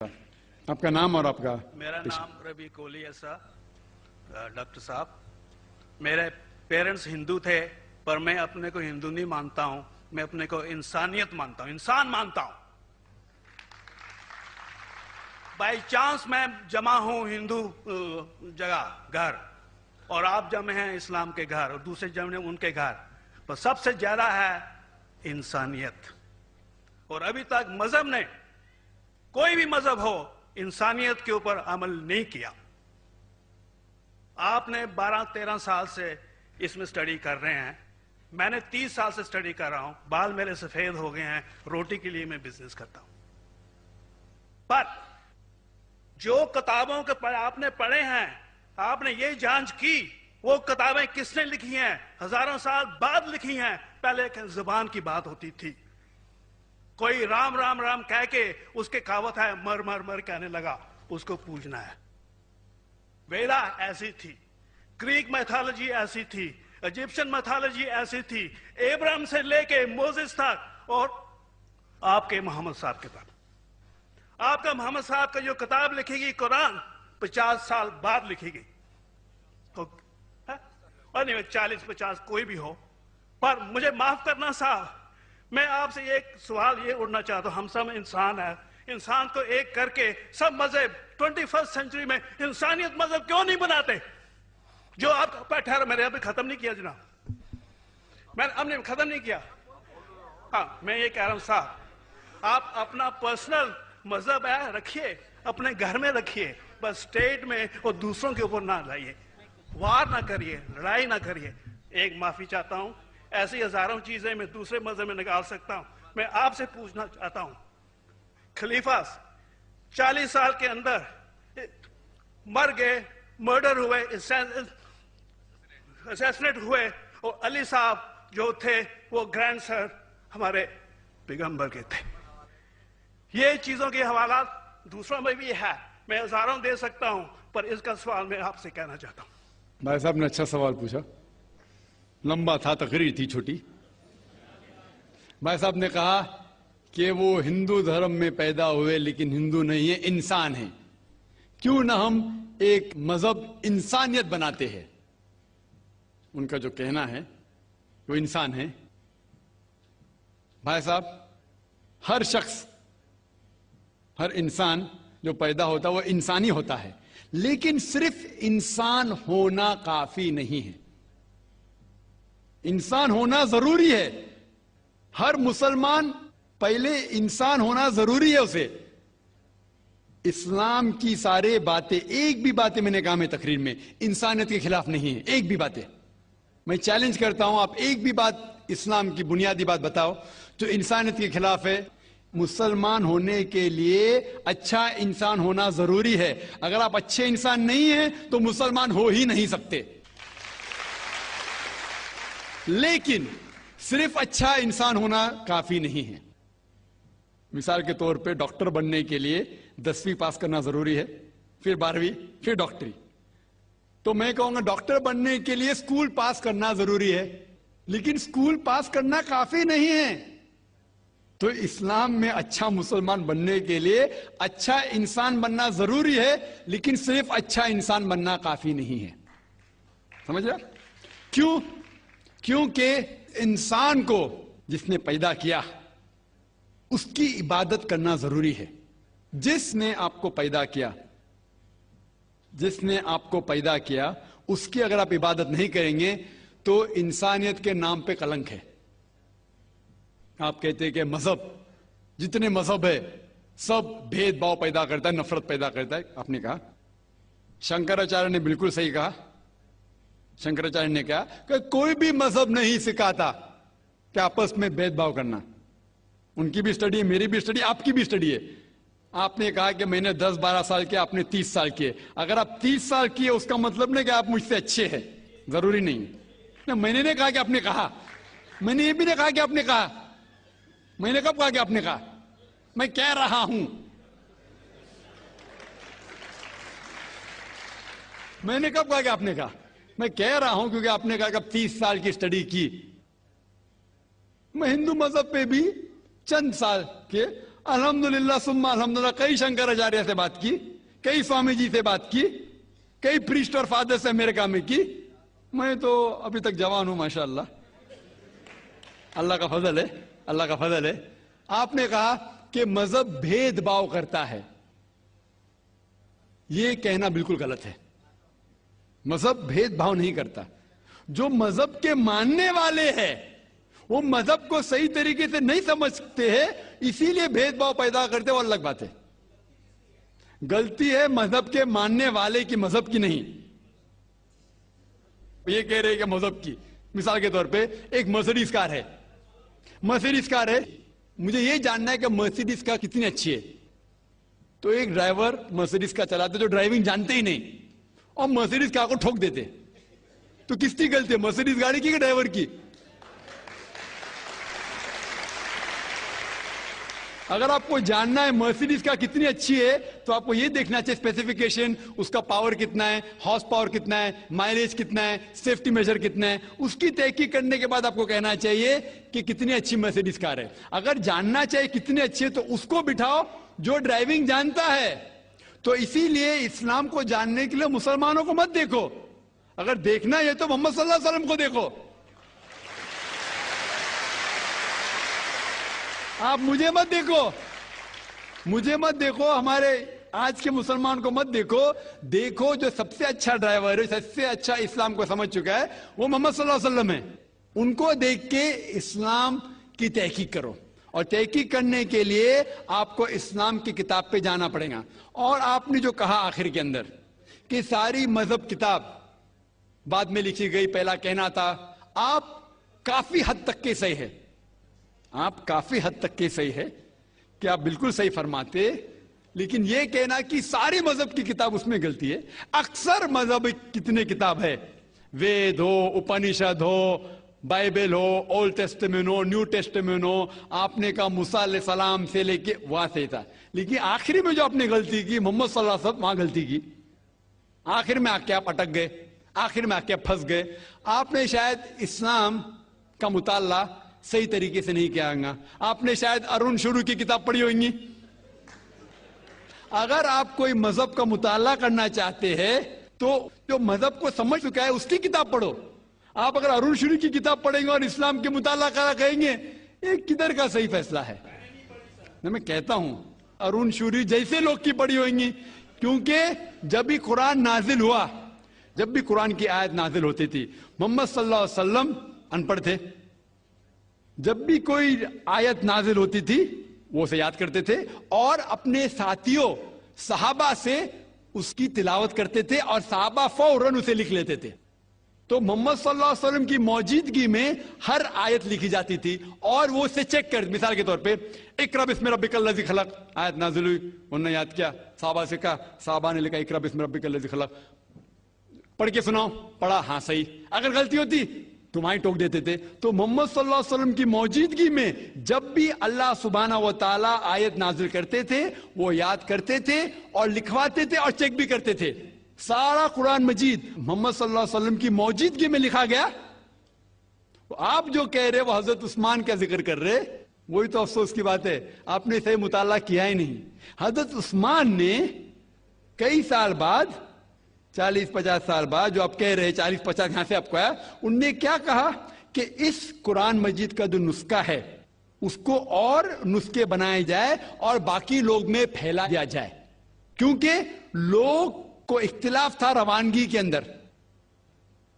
آپ کا نام اور آپ کا؟ میرا نام ربی کولی ہے صاحب، ڈاکٹر صاحب۔ میرے پیرنٹس ہندو تھے، پر میں اپنے کو ہندو نہیں مانتا ہوں، میں اپنے کو انسانیت مانتا ہوں، انسان مانتا ہوں۔ بائی چانس میں جمع ہوں ہندو جگہ گھر، اور آپ جمع ہیں اسلام کے گھر، اور دوسرے جمع ہیں ان کے گھر، پر سب سے زیادہ ہے انسانیت۔ اور ابھی تک مذہب نے، کوئی بھی مذہب ہو، انسانیت کے اوپر عمل نہیں کیا۔ آپ نے 12-13 سال سے اس میں سٹڈی کر رہے ہیں، میں نے 30 سال سے سٹڈی کر رہا ہوں، بال میرے سفید ہو گئے ہیں، روٹی کے لیے میں بزنس کرتا ہوں۔ پر جو کتابوں کے آپ نے پڑھے ہیں، آپ نے یہ جانچ کی وہ کتابیں کس نے لکھی ہیں؟ ہزاروں سال بعد لکھی ہیں۔ پہلے زبان کی بات ہوتی تھی، کوئی رام رام رام کہہ کے اس کے کہاوت ہے مر مر مر کہنے لگا، اس کو پوجنا ہے۔ ویدا ایسی تھی، گریک میتھالوجی ایسی تھی، ایجپشن میتھالوجی ایسی تھی، ابراہیم سے لے کے موزس تک، اور آپ کے محمد صاحب کے تک۔ آپ کا محمد صاحب کا جو کتاب لکھی گئی قرآن 50 سال بعد لکھی گئی، اور نہیں 40-50 کوئی بھی ہو۔ پر مجھے معاف کرنا صاحب، میں آپ سے ایک سوال یہ اڑنا چاہتا ہوں، ہم سب انسان ہیں، انسان کو ایک کر کے سب مذہب 21 سینچری میں انسانیت مذہب کیوں نہیں بناتے؟ جو آپ ٹھہرا، میں نے ابھی ختم نہیں کیا جناب، میں ہم نے ختم نہیں کیا۔ ہاں، میں یہ کہہ رہا ہوں صاحب، آپ اپنا پرسنل مذہب ہے رکھیے، اپنے گھر میں رکھیے، بس اسٹیٹ میں اور دوسروں کے اوپر نہ لائیے، وار نہ کریے، لڑائی نہ کریے۔ ایک معافی چاہتا ہوں، ایسی ہزاروں چیزیں میں دوسرے مذہب میں نکال سکتا ہوں۔ میں آپ سے پوچھنا چاہتا ہوں، خلیفہ 40 سال کے اندر مر گئے، مرڈر ہوئے، اسیسنیٹ ہوئے، اور علی صاحب جو تھے وہ گرینڈ سر ہمارے پیغمبر کے تھے۔ یہ چیزوں کے حوالات دوسروں میں بھی ہے، میں ہزاروں دے سکتا ہوں، پر اس کا سوال میں آپ سے کہنا چاہتا ہوں۔ بھائی صاحب نے اچھا سوال پوچھا، لمبا تھا، تقریر تھی چھوٹی۔ بھائی صاحب نے کہا کہ وہ ہندو دھرم میں پیدا ہوئے لیکن ہندو نہیں ہے، انسان ہیں، کیوں نہ ہم ایک مذہب انسانیت بناتے ہیں؟ ان کا جو کہنا ہے وہ انسان ہے۔ بھائی صاحب، ہر شخص، ہر انسان جو پیدا ہوتا ہے وہ انسانی ہوتا ہے، لیکن صرف انسان ہونا کافی نہیں ہے، انسان ہونا ضروری ہے۔ ہر مسلمان پہلے انسان ہونا ضروری ہے اسے۔ اسلام کی سارے باتیں، ایک بھی باتیں میں نے کہا میں تقریر میں انسانیت کے خلاف نہیں ہے، ایک بھی باتیں میں چیلنج کرتا ہوں، آپ ایک بھی بات اسلام کی بنیادی بات بتاؤ جو انسانیت کے خلاف ہے۔ مسلمان ہونے کے لیے اچھا انسان ہونا ضروری ہے، اگر آپ اچھے انسان نہیں ہیں تو مسلمان ہو ہی نہیں سکتے۔ لیکن صرف اچھا انسان ہونا کافی نہیں ہے۔ مثال کے طور پہ ڈاکٹر بننے کے لیے 10ویں پاس کرنا ضروری ہے، پھر 12ویں، پھر ڈاکٹری۔ تو میں کہوں گا ڈاکٹر بننے کے لیے اسکول پاس کرنا ضروری ہے، لیکن اسکول پاس کرنا کافی نہیں ہے۔ تو اسلام میں اچھا مسلمان بننے کے لیے اچھا انسان بننا ضروری ہے، لیکن صرف اچھا انسان بننا کافی نہیں ہے۔ سمجھ رہا؟ کیوں؟ کیونکہ انسان کو جس نے پیدا کیا اس کی عبادت کرنا ضروری ہے۔ جس نے آپ کو پیدا کیا، جس نے آپ کو پیدا کیا، اس کی اگر آپ عبادت نہیں کریں گے تو انسانیت کے نام پہ کلنک ہے۔ آپ کہتے ہیں کہ مذہب، جتنے مذہب ہے سب بھید بھاؤ پیدا کرتا ہے، نفرت پیدا کرتا ہے۔ آپ نے کہا، شنکراچاریہ نے بالکل صحیح کہا، شنکراچاریہ نے کہا کہ کوئی بھی مذہب نہیں سکھاتا کہ آپس میں بھید بھاؤ کرنا۔ ان کی بھی اسٹڈی ہے، میری بھی اسٹڈی، آپ کی بھی اسٹڈی ہے۔ آپ نے کہا کہ میں نے 10-12 سال کیا، آپ نے 30 سال کیے۔ اگر آپ 30 سال کیے اس کا مطلب نہیں کہ آپ مجھ سے اچھے ہیں، ضروری نہیں۔ میں نے نہیں کہا کہ آپ نے کہا، میں نے یہ بھی نہیں کہا کہ آپ نے کہا۔ میں نے کب کہا کہ آپ نے کہا؟ میں کہہ رہا ہوں، میں نے کب کہا کہ آپ نے کہا؟ میں کہہ رہا ہوں کیونکہ آپ نے کہا کہ اب 30 سال کی اسٹڈی کی۔ میں ہندو مذہب پہ بھی چند سال کے، الحمدللہ ثم الحمدللہ کئی شنکراچاریہ سے بات کی, کئی سوامی جی سے بات کی, کئی پریسٹ اور فادر سے امریکہ میں کی. میں تو ابھی تک جوان ہوں ماشاءاللہ, اللہ کا فضل ہے, اللہ کا فضل ہے. آپ نے کہا کہ مذہب بھید بھاؤ کرتا ہے, یہ کہنا بالکل غلط ہے. مذہب بھید بھاؤ نہیں کرتا. جو مذہب کے ماننے والے ہیں وہ مذہب کو صحیح طریقے سے نہیں سمجھتے ہیں, اسی لیے بھید بھاؤ پیدا کرتے, وہ الگ بات ہے. غلطی ہے مذہب کے ماننے والے کی, مذہب کی نہیں. یہ کہہ رہے کہ مذہب کی, مثال کے طور پہ ایک مرسیڈیز کار ہے, مرسیڈیز کار ہے, مجھے یہ جاننا ہے کہ مرسیڈیز کار کتنی اچھی ہے. تو ایک ڈرائیور مرسیڈیز کار چلاتے جو ڈرائیونگ جانتے ہی نہیں اور مرسیڈیز کار کو ٹھوک دیتے, تو کس کی غلطی ہے, مرسیڈیز گاڑی کی کہ ڈرائیور کی؟ اگر آپ کو جاننا ہے مرسیڈیز کا کتنی اچھی ہے تو آپ کو یہ دیکھنا چاہیے اسپیسیفیکیشن, اس کا پاور کتنا ہے, ہارس پاور کتنا ہے, مائلیج کتنا ہے, سیفٹی میجر کتنا ہے. اس کی تحقیق کرنے کے بعد آپ کو کہنا چاہیے کہ کتنی اچھی مرسیڈیز کار ہے. اگر جاننا چاہیے کتنی اچھی ہے تو اس کو بٹھاؤ جو ڈرائیونگ جانتا ہے. تو اسی لیے اسلام کو جاننے کے لیے مسلمانوں کو مت دیکھو, اگر دیکھنا ہے تو محمد صلی اللہ علیہ وسلم کو دیکھو. آپ مجھے مت دیکھو, مجھے مت دیکھو, ہمارے آج کے مسلمان کو مت دیکھو. دیکھو جو سب سے اچھا ڈرائیور ہے, سب سے اچھا اسلام کو سمجھ چکا ہے, وہ محمد صلی اللہ علیہ وسلم ہے. ان کو دیکھ کے اسلام کی تحقیق کرو, اور تحقیق کرنے کے لیے آپ کو اسلام کی کتاب پہ جانا پڑے گا. اور آپ نے جو کہا آخر کے اندر کہ ساری مذہب کتاب بعد میں لکھی گئی, پہلا کہنا تھا, آپ کافی حد تک کے صحیح ہے, آپ کافی حد تک کے صحیح ہے کہ آپ بالکل صحیح فرماتے, لیکن یہ کہنا کہ ساری مذہب کی کتاب اس میں غلطی ہے. اکثر مذہب کتنے کتاب ہے, وید ہو, اپنشد ہو, بائبل ہو, اولڈ ٹیسٹمنٹ ہو, نیو ٹیسٹمنٹ ہو, آپ نے کہا موسیٰ علیہ السلام سے لے کے وہاں سے تھا, لیکن آخری میں جو آپ نے غلطی کی محمد صلی اللہ علیہ وسلم, وہاں غلطی کی. آخر میں آ کے آپ اٹک گئے, آخر میں آ کے پھنس گئے. آپ نے شاید اسلام کا مطالعہ صحیح طریقے سے نہیں کیا گا. آپ نے شاید ارون شروع کی کتاب پڑھی ہوگی. اگر آپ کوئی مذہب کا مطالعہ کرنا چاہتے ہیں تو جو مذہب کو سمجھ چکا ہے اس کی کتاب پڑھو. آپ اگر ارون شروع کی کتاب پڑھیں گے اور اسلام کے مطالعہ کرا کہیں گے, یہ کدھر کا صحیح فیصلہ ہے؟ میں کہتا ہوں ارون شوری جیسے لوگ کی پڑھی ہوئیں, کیونکہ جب بھی قرآن نازل ہوا, جب بھی قرآن کی آیت نازل ہوتی تھی, محمد صلی اللہ علیہ وسلم ان پڑھ تھے. جب بھی کوئی آیت نازل ہوتی تھی وہ اسے یاد کرتے تھے اور اپنے ساتھیوں صحابہ سے اس کی تلاوت کرتے تھے, اور صحابہ فوراً اسے لکھ لیتے تھے. تو محمد صلی اللہ علیہ وسلم کی موجودگی میں ہر آیت لکھی جاتی تھی اور وہ اسے چیک کر, مثال کے طور پہ اقرا بسم ربک الذی خلق آیت نازل ہوئی, انہوں نے یاد کیا, صحابہ سے کہا, صحابہ نے لکھا اقرا بسم ربک الذی خلق, پڑھ کے سناؤ, پڑھا, ہاں صحیح. اگر غلطی ہوتی تمہاری ٹوک دیتے تھے. تو محمد صلی اللہ علیہ وسلم کی موجودگی میں جب بھی اللہ سبحانہ و تعالیٰ آیت نازل کرتے تھے وہ یاد کرتے تھے اور لکھواتے تھے اور چیک بھی کرتے تھے. سارا قرآن مجید محمد صلی اللہ علیہ وسلم کی موجودگی میں لکھا گیا. آپ جو کہہ رہے وہ حضرت عثمان کا ذکر کر رہے, وہی تو افسوس کی بات ہے, آپ نے صحیح مطالعہ کیا ہی نہیں. حضرت عثمان نے کئی سال بعد, 40-50 سال بعد, جو آپ کہہ رہے 40-50 یہاں سے آپ کو آیا, ان نے کیا کہا کہ اس قرآن مجید کا جو نسخہ ہے اس کو اور نسخے بنائے جائے اور باقی لوگ میں پھیلا دیا جائے, کیونکہ لوگ کو اختلاف تھا روانگی کے اندر.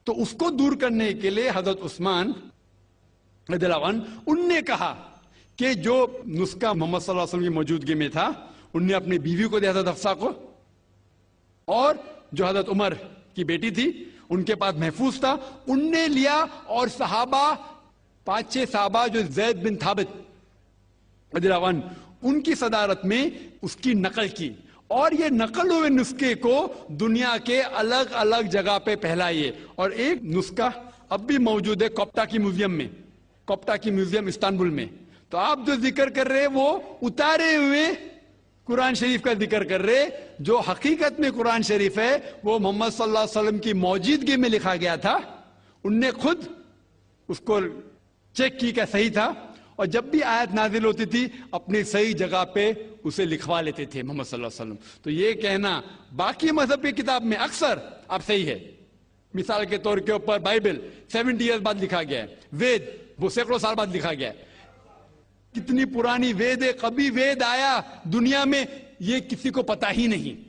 تو اس کو دور کرنے کے لیے حضرت عثمان رضی اللہ عنہ, ان نے کہا کہ جو نسخہ محمد صلی اللہ علیہ وسلم کی موجودگی میں تھا ان نے اپنی بیوی کو دیا, حضرت حفصہ کو, اور جو حضرت عمر کی بیٹی تھی ان کے پاس محفوظ تھا, ان نے لیا, اور صحابہ 5-6 صحابہ جو زید بن ثابت رضی اللہ عنہ ان کی صدارت میں اس کی نقل کی, اور یہ نقل ہوئے نسخے کو دنیا کے الگ الگ جگہ پہ پھیلائیے. اور ایک نسخہ اب بھی موجود ہے کوپٹا کی میوزیم میں, کوپٹا کی میوزیم استنبول میں. تو آپ جو ذکر کر رہے وہ اتارے ہوئے قرآن شریف کا ذکر کر رہے, جو حقیقت میں قرآن شریف ہے وہ محمد صلی اللہ علیہ وسلم کی موجودگی میں لکھا گیا تھا. ان نے خود اس کو چیک کی کہ صحیح تھا, اور جب بھی آیت نازل ہوتی تھی اپنی صحیح جگہ پہ اسے لکھوا لیتے تھے محمد صلی اللہ علیہ وسلم. تو یہ کہنا باقی مذہب کی کتاب میں اکثر اب صحیح ہے. مثال کے طور کے اوپر بائبل 70 ایئرز بعد لکھا گیا ہے, وید وہ سینکڑوں سال بعد لکھا گیا ہے. کتنی پرانی وید ہے, کبھی وید آیا دنیا میں یہ کسی کو پتا ہی نہیں.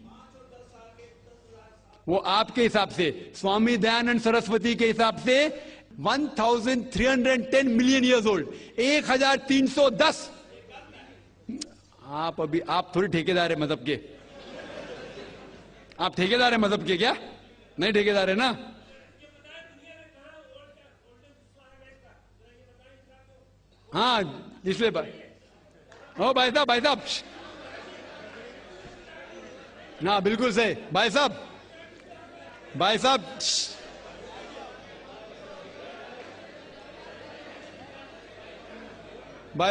وہ آپ کے حساب سے, سوامی دیانند سرسوتی کے حساب سے 1310 ملین ایئرز اولڈ, 1310. آپ تھوڑی ٹھیکیدار ہے مذہب کے, آپ ٹھیکیدار ہیں مذہب کے کیا؟ نہیں ٹھیکیدار ہے نا. ہاں اس لیے بھائی صاحب نا بالکل صحیح. بھائی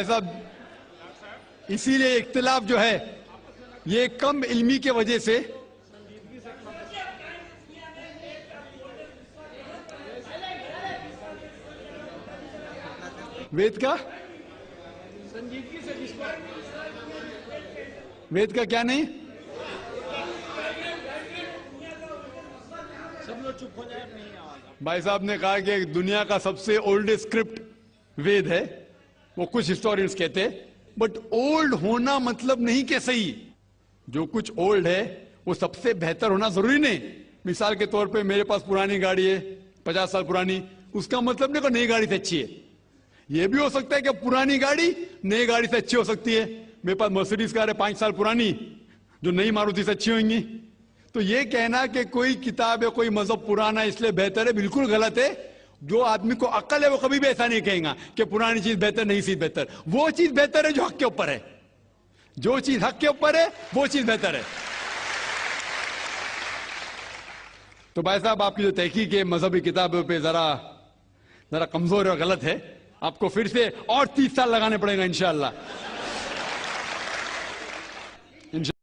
صاحب اسی لیے اختلاف جو ہے یہ کم علمی کی وجہ سے. وید کا کیا نہیں؟ بھائی صاحب نے کہا کہ دنیا کا سب سے اولڈسٹ اسکرپٹ وید ہے, وہ کچھ ہسٹورینز کہتے ہیں. بٹ اولڈ ہونا مطلب نہیں کہ صحیح. جو کچھ اولڈ ہے وہ سب سے بہتر ہونا ضروری نہیں. مثال کے طور پہ میرے پاس پرانی گاڑی ہے 50 سال پرانی, اس کا مطلب نہیں کہ نئی گاڑی سے اچھی ہے. یہ بھی ہو سکتا ہے کہ پرانی گاڑی نئی گاڑی سے اچھی ہو سکتی ہے. میرے پاس مرسیڈیز کار ہے 5 سال پرانی, جو نئی ماروتی سے اچھی ہوئیں گی. تو یہ کہنا کہ کوئی کتاب ہے کوئی مذہب پرانا اس لیے بہتر ہے, بالکل غلط ہے. جو آدمی کو عقل ہے وہ کبھی بھی ایسا نہیں کہیں گا کہ پرانی چیز بہتر نئی چیز بہتر. وہ چیز بہتر ہے جو حق کے اوپر ہے, جو چیز حق کے اوپر ہے وہ چیز بہتر ہے. تو بھائی صاحب آپ کی جو تحقیق ہے مذہبی کتابوں پہ ذرا کمزور اور غلط ہے. آپ کو پھر سے اور 30 سال لگانے پڑے گا انشاءاللہ.